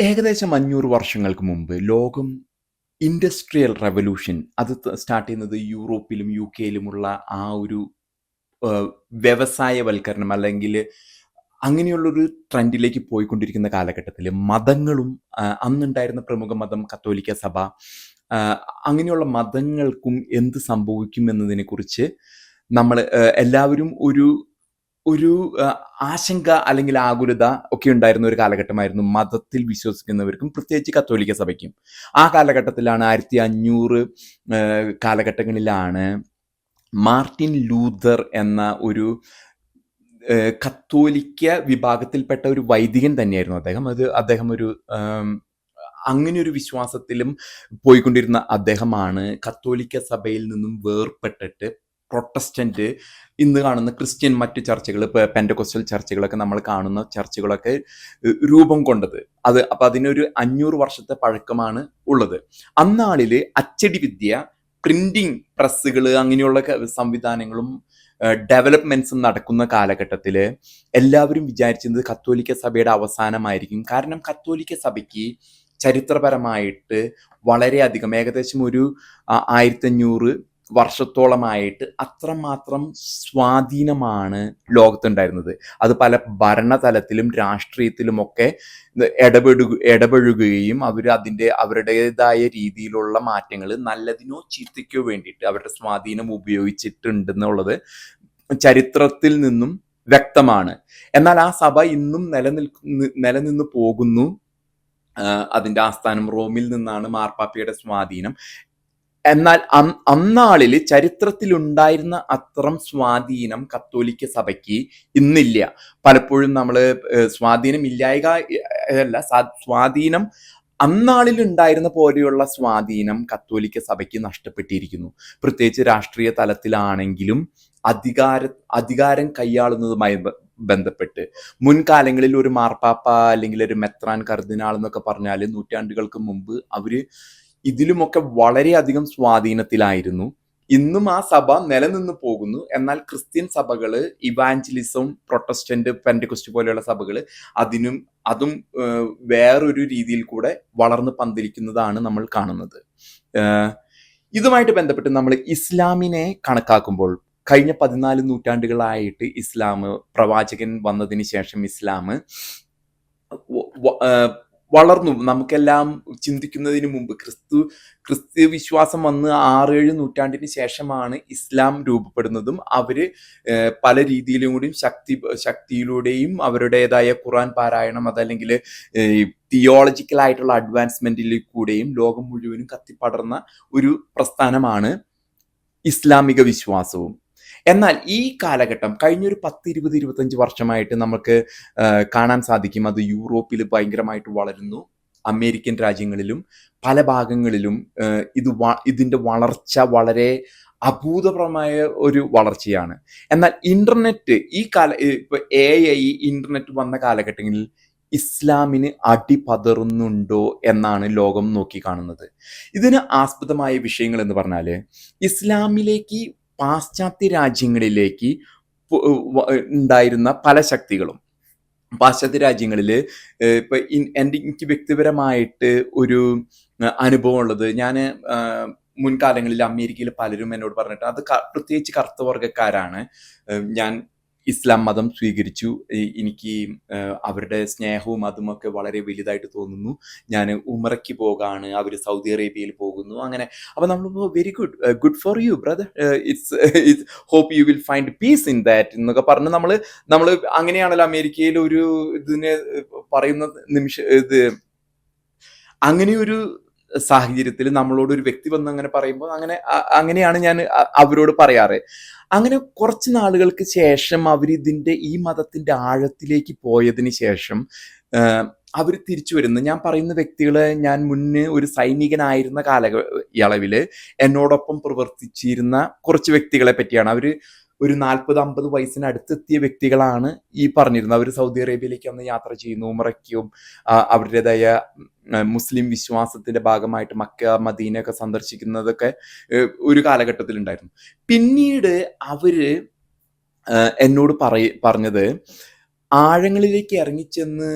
ഏകദേശം 500 വർഷങ്ങൾക്ക് മുമ്പ് ലോകം ഇൻഡസ്ട്രിയൽ റെവല്യൂഷൻ അത് സ്റ്റാർട്ട് ചെയ്യുന്നത് യൂറോപ്പിലും യുകെയിലുമുള്ള ആ ഒരു വ്യവസായവൽക്കരണം അല്ലെങ്കിൽ അങ്ങനെയുള്ളൊരു ട്രെൻഡിലേക്ക് പോയിക്കൊണ്ടിരിക്കുന്ന കാലഘട്ടത്തിൽ മതങ്ങളും അന്നുണ്ടായിരുന്ന പ്രമുഖ മതം കത്തോലിക്ക സഭ, ആ, അങ്ങനെയുള്ള മതങ്ങൾക്കും എന്ത് സംഭവിക്കും എന്നതിനെക്കുറിച്ച് നമ്മൾ എല്ലാവരും ഒരു ഒരു ആശങ്ക അല്ലെങ്കിൽ ആകുലത ഒക്കെ ഉണ്ടായിരുന്ന ഒരു കാലഘട്ടമായിരുന്നു മതത്തിൽ വിശ്വസിക്കുന്നവർക്കും, പ്രത്യേകിച്ച് കത്തോലിക്ക സഭയ്ക്കും. ആ കാലഘട്ടത്തിലാണ് 1500 കാലഘട്ടങ്ങളിലാണ് മാർട്ടിൻ ലൂതർ എന്ന ഒരു കത്തോലിക്ക വിഭാഗത്തിൽപ്പെട്ട ഒരു വൈദികൻ തന്നെയായിരുന്നു അദ്ദേഹം ഒരു അങ്ങനെ ഒരു വിശ്വാസത്തിലും പോയിക്കൊണ്ടിരുന്ന അദ്ദേഹമാണ് കത്തോലിക്ക സഭയിൽ നിന്നും വേർപെട്ടിട്ട് പ്രൊട്ടസ്റ്റന്റ്, ഇന്ന് കാണുന്ന ക്രിസ്ത്യൻ മറ്റ് ചർച്ചകൾ, പെൻഡകോസ്റ്റൽ ചർച്ചകളൊക്കെ നമ്മൾ കാണുന്ന ചർച്ചകളൊക്കെ രൂപം കൊണ്ടത്. അപ്പൊ അതിനൊരു 500 വർഷത്തെ പഴക്കമാണ് ഉള്ളത്. അന്നാളില് അച്ചടി വിദ്യ, പ്രിന്റിംഗ് പ്രസ്സുകൾ, അങ്ങനെയുള്ള സംവിധാനങ്ങളും ഡെവലപ്മെന്റ്സും നടക്കുന്ന കാലഘട്ടത്തിൽ എല്ലാവരും വിചാരിച്ചിരുന്നത് കത്തോലിക്ക സഭയുടെ അവസാനമായിരിക്കും. കാരണം കത്തോലിക്ക സഭയ്ക്ക് ചരിത്രപരമായിട്ട് വളരെയധികം, ഏകദേശം ഒരു 1500 വർഷത്തോളമായിട്ട് അത്രമാത്രം സ്വാധീനമാണ് ലോകത്തുണ്ടായിരുന്നത്. അത് പല ഭരണതലത്തിലും രാഷ്ട്രീയത്തിലുമൊക്കെ ഇടപഴകുകയും അവർ അവരുടേതായ രീതിയിലുള്ള മാറ്റങ്ങൾ നല്ലതിനോ ചീത്തയ്ക്കോ വേണ്ടിയിട്ട് അവരുടെ സ്വാധീനം ഉപയോഗിച്ചിട്ടുണ്ടെന്നുള്ളത് ചരിത്രത്തിൽ നിന്നും വ്യക്തമാണ്. എന്നാൽ ആ സഭ ഇന്നും നിലനിന്ന് പോകുന്നു. അതിന്റെ ആസ്ഥാനം റോമിൽ നിന്നാണ്, മാർപ്പാപ്പയുടെ സ്വാധീനം. എന്നാൽ അന്നാളിൽ ചരിത്രത്തിലുണ്ടായിരുന്ന അത്രം സ്വാധീനം കത്തോലിക്ക സഭയ്ക്ക് ഇന്നില്ല. പലപ്പോഴും നമ്മൾ സ്വാധീനം ഇല്ലായക അല്ല, സ്വാധീനം അന്നാളിൽ ഉണ്ടായിരുന്ന പോലെയുള്ള സ്വാധീനം കത്തോലിക്ക സഭയ്ക്ക് നഷ്ടപ്പെട്ടിരിക്കുന്നു. പ്രത്യേകിച്ച് രാഷ്ട്രീയ തലത്തിലാണെങ്കിലും അധികാരം കൈയാളുന്നതുമായി ബന്ധപ്പെട്ട് മുൻകാലങ്ങളിൽ ഒരു മാർപ്പാപ്പ അല്ലെങ്കിൽ ഒരു മെത്രാൻ, കർദിനാൾ എന്നൊക്കെ പറഞ്ഞാൽ നൂറ്റാണ്ടുകൾക്ക് മുമ്പ് അവര് ഇതിലുമൊക്കെ വളരെയധികം സ്വാധീനത്തിലായിരുന്നു. ഇന്നും ആ സഭ നിലനിന്ന് പോകുന്നു. എന്നാൽ ക്രിസ്ത്യൻ സഭകള്, ഇവാഞ്ചലിസം, പ്രൊട്ടസ്റ്റന്റ്, പെന്റകോസ്റ്റ് പോലെയുള്ള സഭകള് അതും വേറൊരു രീതിയിൽ കൂടെ വളർന്ന് പന്തലിക്കുന്നതാണ് നമ്മൾ കാണുന്നത്. ഇതുമായിട്ട് ബന്ധപ്പെട്ട് നമ്മൾ ഇസ്ലാമിനെ കണക്കാക്കുമ്പോൾ കഴിഞ്ഞ 14 നൂറ്റാണ്ടുകളായിട്ട് പ്രവാചകൻ വന്നതിന് ശേഷം ഇസ്ലാം വളർന്നു. നമുക്കെല്ലാം ചിന്തിക്കുന്നതിന് മുമ്പ് ക്രിസ്തു വിശ്വാസം വന്ന് 6-7 നൂറ്റാണ്ടിന് ശേഷമാണ് ഇസ്ലാം രൂപപ്പെടുന്നതും അവര് പല രീതിയിലും കൂടിയും ശക്തിയിലൂടെയും അവരുടേതായ ഖുർആൻ പാരായണം, അതല്ലെങ്കിൽ തിയോളജിക്കലായിട്ടുള്ള അഡ്വാൻസ്മെന്റിൽ കൂടെയും ലോകം മുഴുവനും കത്തിപ്പടർന്ന ഒരു പ്രസ്ഥാനമാണ് ഇസ്ലാമിക വിശ്വാസവും. എന്നാൽ ഈ കാലഘട്ടം കഴിഞ്ഞൊരു 10, 20, 25 വർഷമായിട്ട് നമുക്ക് കാണാൻ സാധിക്കും അത് യൂറോപ്പിൽ ഭയങ്കരമായിട്ട് വളരുന്നു. അമേരിക്കൻ രാജ്യങ്ങളിലും പല ഭാഗങ്ങളിലും ഇതിന്റെ വളർച്ച വളരെ അഭൂതപരമായ ഒരു വളർച്ചയാണ്. എന്നാൽ ഇന്റർനെറ്റ് ഇപ്പൊ AI, ഇന്റർനെറ്റ് വന്ന കാലഘട്ടങ്ങളിൽ ഇസ്ലാമിന് അടിപതറുന്നുണ്ടോ എന്നാണ് ലോകം നോക്കിക്കാണുന്നത്. ഇതിന് ആസ്പദമായ വിഷയങ്ങൾ എന്ന് പറഞ്ഞാല്, ഇസ്ലാമിലേക്ക് പാശ്ചാത്യ രാജ്യങ്ങളിലേക്ക് ഉണ്ടായിരുന്ന പല ശക്തികളും, പാശ്ചാത്യ രാജ്യങ്ങളിൽ ഇപ്പൊ എനിക്ക് വ്യക്തിപരമായിട്ട് ഒരു അനുഭവം ഉള്ളത്, ഞാൻ മുൻകാലങ്ങളിൽ അമേരിക്കയിൽ പലരും എന്നോട് പറഞ്ഞിട്ട്, അത് പ്രത്യേകിച്ച് കറുത്ത വർഗ്ഗക്കാരാണ്, ഞാൻ ഇസ്ലാം മതം സ്വീകരിച്ചു, എനിക്ക് അവരുടെ സ്നേഹവും അതുമൊക്കെ വളരെ വലുതായിട്ട് തോന്നുന്നു, ഞാൻ ഉംറയ്ക്ക് പോകാണ്, അവർ സൗദി അറേബ്യയിൽ പോകുന്നു, അങ്ങനെ. അപ്പൊ നമ്മൾ very good for you brother, it's hope you will find peace in that എന്നൊക്കെ പറഞ്ഞ് നമ്മൾ അങ്ങനെയാണല്ലോ അമേരിക്കയിൽ ഒരു ഇതിനെ പറയുന്ന അങ്ങനെയൊരു സാഹചര്യത്തിൽ നമ്മളോട് ഒരു വ്യക്തി വന്ന് അങ്ങനെ പറയുമ്പോൾ അങ്ങനെയാണ് ഞാൻ അവരോട് പറയാറ്. അങ്ങനെ കുറച്ച് നാളുകൾക്ക് ശേഷം അവരിതിന്റെ ഈ മതത്തിന്റെ ആഴത്തിലേക്ക് പോയതിന് ശേഷം അവർ തിരിച്ചു വരുന്നു. ഞാൻ പറയുന്ന വ്യക്തികളെ ഞാൻ മുന്നേ ഒരു സൈനികനായിരുന്ന കാലയളവില് എന്നോടൊപ്പം പ്രവർത്തിച്ചിരുന്ന കുറച്ച് വ്യക്തികളെ പറ്റിയാണ്. അവര് ഒരു 40-50 വയസ്സിന് അടുത്തെത്തിയ വ്യക്തികളാണ് ഈ പറഞ്ഞിരുന്നത്. അവർ സൗദി അറേബ്യയിലേക്ക് അന്ന് യാത്ര ചെയ്യുന്നു, ഉംറയ്ക്കും അവരുടേതായ മുസ്ലിം വിശ്വാസത്തിന്റെ ഭാഗമായിട്ട് മക്ക, മദീന ഒക്കെ സന്ദർശിക്കുന്നതൊക്കെ ഒരു കാലഘട്ടത്തിൽ ഉണ്ടായിരുന്നു. പിന്നീട് അവര് എന്നോട് പറഞ്ഞത്, ആഴങ്ങളിലേക്ക് ഇറങ്ങിച്ചെന്ന്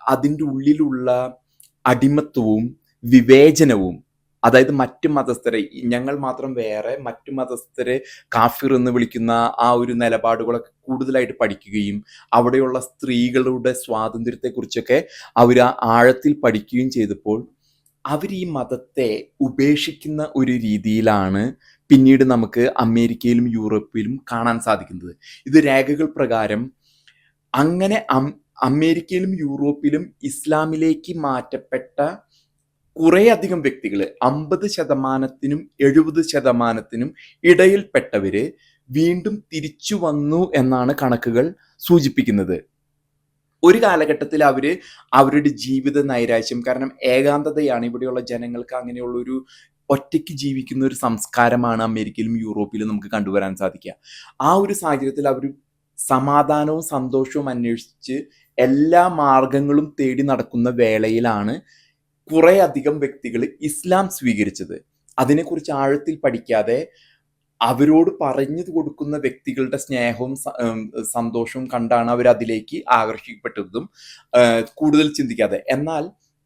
അതിൻ്റെ ഉള്ളിലുള്ള അടിമത്വവും വിവേചനവും, അതായത് മറ്റു മതസ്ഥരെ ഞങ്ങൾ മാത്രം വേറെ, മറ്റു മതസ്ഥരെ കാഫിർ എന്ന് വിളിക്കുന്ന ആ ഒരു നിലപാടുകളൊക്കെ കൂടുതലായിട്ട് പഠിക്കുകയും അവിടെയുള്ള സ്ത്രീകളുടെ സ്വാതന്ത്ര്യത്തെക്കുറിച്ചൊക്കെ അവർ ആഴത്തിൽ പഠിക്കുകയും ചെയ്തപ്പോൾ അവർ ഈ മതത്തെ ഉപേക്ഷിക്കുന്ന ഒരു രീതിയിലാണ് പിന്നീട് നമുക്ക് അമേരിക്കയിലും യൂറോപ്പിലും കാണാൻ സാധിക്കുന്നത്. ഇത് രേഖകൾ പ്രകാരം അങ്ങനെ അമേരിക്കയിലും യൂറോപ്പിലും ഇസ്ലാമിലേക്ക് മാറ്റപ്പെട്ട കുറേ അധികം വ്യക്തികൾ 50%-നും 70%-നും ഇടയിൽപ്പെട്ടവര് വീണ്ടും തിരിച്ചു വന്നു എന്നാണ് കണക്കുകൾ സൂചിപ്പിക്കുന്നത്. ഒരു കാലഘട്ടത്തിൽ അവരുടെ ജീവിത നൈരാശ്യം, കാരണം ഏകാന്തതയാണ് ഇവിടെയുള്ള ജനങ്ങൾക്ക്, അങ്ങനെയുള്ളൊരു ഒറ്റയ്ക്ക് ജീവിക്കുന്ന ഒരു സംസ്കാരമാണ് അമേരിക്കയിലും യൂറോപ്പിലും നമുക്ക് കണ്ടുവരാൻ സാധിക്കുക. ആ ഒരു സാഹചര്യത്തിൽ അവർ സമാധാനവും സന്തോഷവും അന്വേഷിച്ച് എല്ലാ മാർഗങ്ങളും തേടി നടക്കുന്ന വേളയിലാണ് കുറെ അധികം വ്യക്തികൾ ഇസ്ലാം സ്വീകരിച്ചത്. അതിനെക്കുറിച്ച് ആഴത്തിൽ പഠിക്കാതെ അവരോട് പറഞ്ഞു കൊടുക്കുന്ന വ്യക്തികളുടെ സ്നേഹവും സന്തോഷവും കണ്ടാണ് അവർ അതിലേക്ക് ആകർഷിക്കപ്പെട്ടതും കൂടുതൽ ചിന്തിക്കാതെ. എന്നാൽ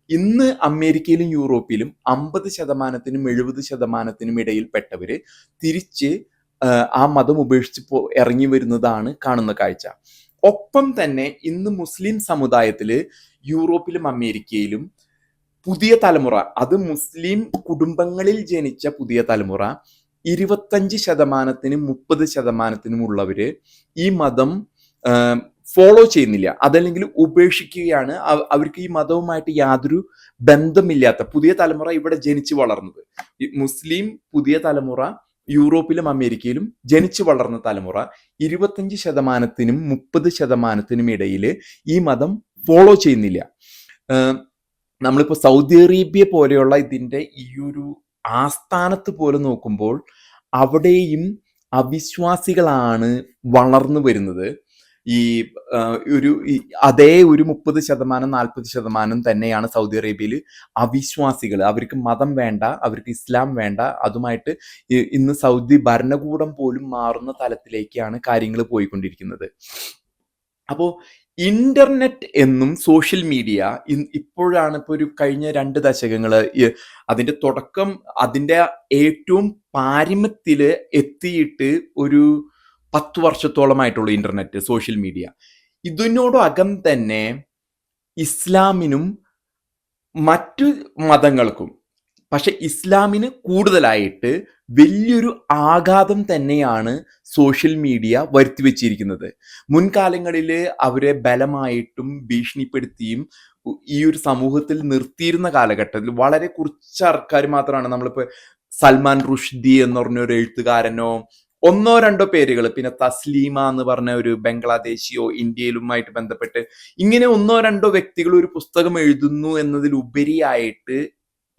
ഇന്ന് അമേരിക്കയിലും യൂറോപ്പിലും 50%-നും 70%-നും ഇടയിൽപ്പെട്ടവര് തിരിച്ച് ആ മതം ഉപേക്ഷിച്ച് ഇറങ്ങി വരുന്നതാണ് കാണുന്ന കാഴ്ച. ഒപ്പം തന്നെ ഇന്ന് മുസ്ലിം സമുദായത്തില് യൂറോപ്പിലും അമേരിക്കയിലും പുതിയ തലമുറ, അത് മുസ്ലിം കുടുംബങ്ങളിൽ ജനിച്ച പുതിയ തലമുറ 25%-നും 30%-നും ഉള്ളവര് ഈ മതം ഫോളോ ചെയ്യുന്നില്ല, അതല്ലെങ്കിൽ ഉപേക്ഷിക്കുകയാണ്. അവർക്ക് ഈ മതവുമായിട്ട് യാതൊരു ബന്ധമില്ലാത്ത പുതിയ തലമുറ ഇവിടെ ജനിച്ചു വളർന്നത്. മുസ്ലിം പുതിയ തലമുറ യൂറോപ്പിലും അമേരിക്കയിലും ജനിച്ചു വളർന്ന തലമുറ 25%-നും 30%-നും ഇടയിൽ ഈ മതം ഫോളോ ചെയ്യുന്നില്ല. നമ്മളിപ്പോൾ സൗദി അറേബ്യ പോലെയുള്ള ഇതിൻ്റെ ഈ ഒരു ആസ്ഥാനത്ത് പോലെ നോക്കുമ്പോൾ അവിടെയും അവിശ്വാസികളാണ് വളർന്നു വരുന്നത്. ഈ അതേ ഒരു 30%-40% തന്നെയാണ് സൗദി അറേബ്യയിൽ അവിശ്വാസികൾ. അവർക്ക് മതം വേണ്ട, അവർക്ക് ഇസ്ലാം വേണ്ട. അതുമായിട്ട് ഇന്ന് സൗദി ഭരണകൂടം പോലും മാറുന്ന തലത്തിലേക്കാണ് കാര്യങ്ങൾ പോയിക്കൊണ്ടിരിക്കുന്നത്. അപ്പോൾ ഇന്റർനെറ്റ് എന്നും സോഷ്യൽ മീഡിയ ഇപ്പോഴാണ് ഇപ്പോൾ ഒരു കഴിഞ്ഞ 2 ദശകങ്ങള് അതിന്റെ തുടക്കം, അതിന്റെ ഏറ്റവും പാരമ്യത്തില് എത്തിയിട്ട് ഒരു 10 വർഷത്തോളമായിട്ടുള്ള ഇന്റർനെറ്റ്, സോഷ്യൽ മീഡിയ. ഇതിനോടകം തന്നെ ഇസ്ലാമിനും മറ്റു മതങ്ങൾക്കും, പക്ഷെ ഇസ്ലാമിന് കൂടുതലായിട്ട് വലിയൊരു ആഘാതം തന്നെയാണ് സോഷ്യൽ മീഡിയ വരുത്തിവെച്ചിരിക്കുന്നത്. മുൻകാലങ്ങളിൽ അവരെ ബലമായിട്ടും ഭീഷണിപ്പെടുത്തിയും ഈ ഒരു സമൂഹത്തിൽ നിർത്തിയിരുന്ന കാലഘട്ടത്തിൽ വളരെ കുറച്ച് ആൾക്കാർ മാത്രമാണ്, നമ്മളിപ്പോൾ സൽമാൻ റുഷ്ദി എന്ന് പറഞ്ഞ ഒരു എഴുത്തുകാരനോ 1-2 പേരുകൾ, പിന്നെ തസ്ലീമ എന്ന് പറഞ്ഞ ഒരു ബംഗ്ലാദേശിയോ ഇന്ത്യയിലുമായിട്ട് ബന്ധപ്പെട്ട് ഇങ്ങനെ 1-2 വ്യക്തികൾ ഒരു പുസ്തകം എഴുതുന്നു എന്നതിലുപരിയായിട്ട്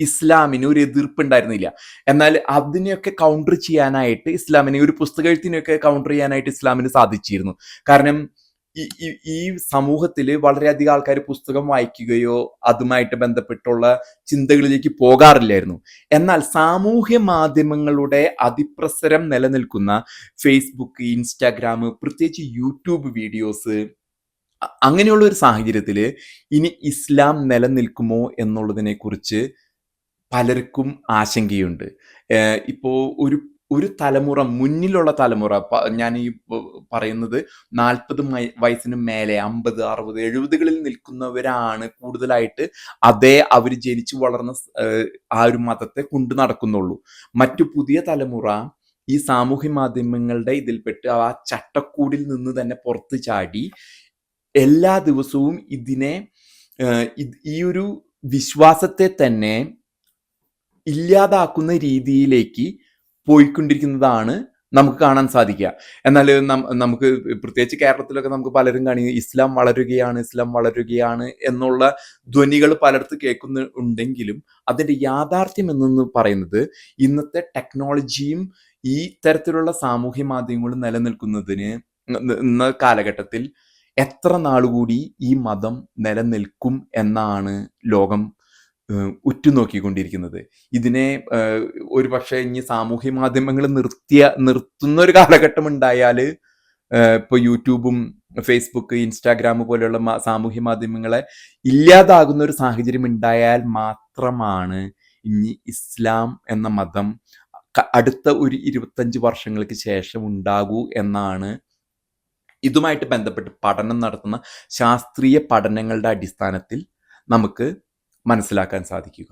ഇസ്ലാമിന് ഒരു എതിർപ്പുണ്ടായിരുന്നില്ല. എന്നാൽ അതിനെയൊക്കെ കൗണ്ടർ ചെയ്യാനായിട്ട് ഇസ്ലാമിനെ, ഒരു പുസ്തകത്തിനെയൊക്കെ കൗണ്ടർ ചെയ്യാനായിട്ട് ഇസ്ലാമിന് സാധിച്ചിരുന്നു. കാരണം ഈ സമൂഹത്തിൽ വളരെയധികം ആൾക്കാർ പുസ്തകം വായിക്കുകയോ അതുമായിട്ട് ബന്ധപ്പെട്ടുള്ള ചിന്തകളിലേക്ക് പോകാറില്ലായിരുന്നു. എന്നാൽ സാമൂഹ്യ മാധ്യമങ്ങളുടെ അതിപ്രസരം നിലനിൽക്കുന്ന ഫേസ്ബുക്ക്, ഇൻസ്റ്റാഗ്രാം, പ്രത്യേകിച്ച് യൂട്യൂബ് വീഡിയോസ്, അങ്ങനെയുള്ള ഒരു സാഹചര്യത്തിൽ ഇനി ഇസ്ലാം നിലനിൽക്കുമോ എന്നുള്ളതിനെ കുറിച്ച് പലർക്കും ആശങ്കയുണ്ട്. ഇപ്പോൾ ഒരു തലമുറ, മുന്നിലുള്ള തലമുറ, ഞാൻ ഈ പറയുന്നത് 40 വയസ്സിന് മേലെ, 50, 60, 70കളിൽ നിൽക്കുന്നവരാണ് കൂടുതലായിട്ട് അവർ ജനിച്ചു വളർന്ന ആ ഒരു മതത്തെ കൊണ്ടു നടക്കുന്നുള്ളൂ. മറ്റു പുതിയ തലമുറ ഈ സാമൂഹ്യ മാധ്യമങ്ങളുടെ ഇതിൽപ്പെട്ട് ആ ചട്ടക്കൂടിൽ നിന്ന് തന്നെ പുറത്തു ചാടി എല്ലാ ദിവസവും ഈ ഒരു വിശ്വാസത്തെ തന്നെ ഇല്ലാതാക്കുന്ന രീതിയിലേക്ക് പോയിക്കൊണ്ടിരിക്കുന്നതാണ് നമുക്ക് കാണാൻ സാധിക്കുക. എന്നാൽ നമുക്ക് പ്രത്യേകിച്ച് കേരളത്തിലൊക്കെ നമുക്ക് പലരും ഇസ്ലാം വളരുകയാണ് എന്നുള്ള ധ്വനികൾ പലർത്ത് കേൾക്കുന്നുണ്ടെങ്കിലും അതിൻ്റെ യാഥാർത്ഥ്യം എന്നു പറയുന്നത് ഇന്നത്തെ ടെക്നോളജിയും ഈ തരത്തിലുള്ള സാമൂഹ്യ മാധ്യമങ്ങളും നിലനിൽക്കുന്നതിന് ഇന്ന കാലഘട്ടത്തിൽ എത്ര നാളുകൂടി ഈ മതം നിലനിൽക്കും എന്നാണ് ലോകം ഉറ്റുനോക്കിക്കൊണ്ടിരിക്കുന്നത്. ഇതിനെ ഒരു പക്ഷേ ഇനി സാമൂഹ്യ മാധ്യമങ്ങൾ നിർത്തുന്ന ഒരു കാലഘട്ടം ഉണ്ടായാൽ ഇപ്പോൾ യൂട്യൂബും ഫേസ്ബുക്ക്, ഇൻസ്റ്റാഗ്രാം പോലെയുള്ള സാമൂഹ്യ മാധ്യമങ്ങളെ ഇല്ലാതാകുന്ന ഒരു സാഹചര്യം ഉണ്ടായാൽ മാത്രമാണ് ഇനി ഇസ്ലാം എന്ന മതം അടുത്ത ഒരു 25 വർഷങ്ങൾക്ക് ശേഷം ഉണ്ടാകൂ എന്നാണ് ഇതുമായിട്ട് ബന്ധപ്പെട്ട് പഠനം നടത്തുന്ന ശാസ്ത്രീയ പഠനങ്ങളുടെ അടിസ്ഥാനത്തിൽ നമുക്ക് മനസ്സിലാക്കാൻ സാധിക്കുക.